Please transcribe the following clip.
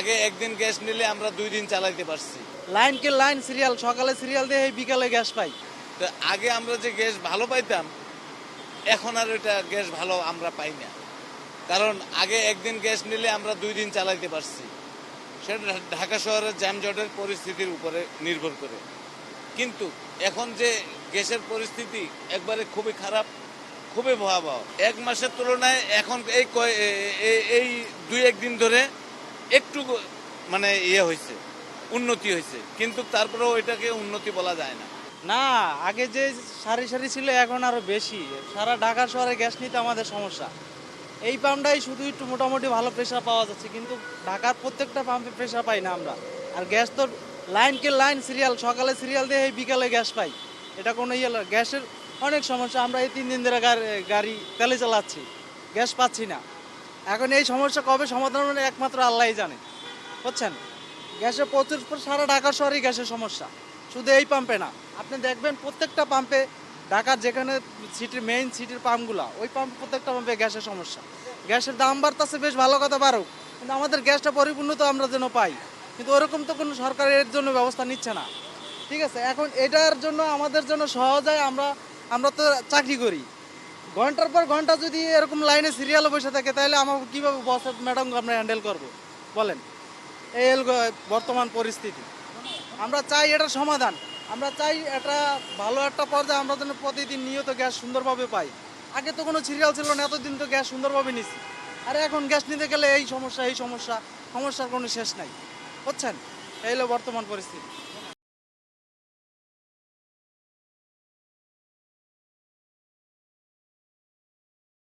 আগে একদিন গ্যাস নিলে আমরা 2 দিন চালাইতে পারছি। লাইনকে লাইন সিরিয়াল, সকালে সিরিয়াল দিয়ে এই বিকালে গ্যাস পাই। তো আগে আমরা যে গ্যাস ভালো পাইতাম, এখন আর ওইটা গ্যাস ভালো আমরা পাই না। কারণ আগে একদিন গ্যাস নিলে আমরা 2 দিন চালাইতে পারছি, সেটা ঢাকা শহরের যানজটের পরিস্থিতির উপরে নির্ভর করে। কিন্তু এখন যে গ্যাসের পরিস্থিতি একবারে খুবই খারাপ, খুবই ভয়াবহ। 1 মাসের তুলনায় এখন এই 2-1 দিন ধরে একটু মানে হয়েছে, উন্নতি হয়েছে, কিন্তু তারপরেও ওইটাকে উন্নতি বলা যায় না। না, আগে যে সারি সারি ছিল এখন আরো বেশি। সারা ঢাকা শহরে গ্যাস নিতে আমাদের সমস্যা। এই পাম্পটাই শুধু একটু মোটামুটি ভালো প্রেশার পাওয়া যাচ্ছে, কিন্তু ঢাকার প্রত্যেকটা পাম্পে প্রেশার পাই না আমরা। আর গ্যাস তো লাইনকে লাইন সিরিয়াল, সকালে সিরিয়াল দিয়ে এই বিকালে গ্যাস পাই। এটা কোনো গ্যাসের অনেক সমস্যা। আমরা এই 3 দিন ধরে গাড়ি তেলে চালাচ্ছি, গ্যাস পাচ্ছি না। এখন এই সমস্যা কবে সমাধান হবে একমাত্র আল্লাহই জানে, বুঝছেন। গ্যাসের প্রচুর, সারা ঢাকা শহরেই গ্যাসের সমস্যা, শুধু এই পাম্পে না। আপনি দেখবেন প্রত্যেকটা পাম্পে, ঢাকার যেখানে সিটির মেইন সিটির পাম্পগুলো, ওই পাম্প প্রত্যেকটা পাম্পে গ্যাসের সমস্যা। গ্যাসের দাম বাড়তেছে, বেশ ভালো কথা বাড়ুক, কিন্তু আমাদের গ্যাসটা পরিপূর্ণ তো আমরা যেন পাই। কিন্তু ওরকম তো কোনো সরকার এর জন্য ব্যবস্থা নিচ্ছে না। ঠিক আছে, এখন এটার জন্য আমাদের জন্য সহজ হয়, আমরা তো চাকরি করি, ঘন্টার পর ঘন্টা যদি এরকম লাইনে সিরিয়ালে বসে থাকে, তাহলে আমাকে কীভাবে বস ম্যাডামকে আমরা হ্যান্ডেল করবো বলেন। এই বর্তমান পরিস্থিতি। আমরা চাই এটার সমাধান, আমরা চাই এটা ভালো একটা পর্যায়ে আমরা যেন প্রতিদিন নিয়ত গ্যাস সুন্দরভাবে পাই। আগে তো কোনো সিরিয়াল ছিল না, এতদিন তো গ্যাস সুন্দরভাবে নিছি। আর এখন গ্যাস নিতে গেলে এই সমস্যা, সমস্যার কোনো শেষ নাই, বুঝছেন। এই হলো বর্তমান পরিস্থিতি।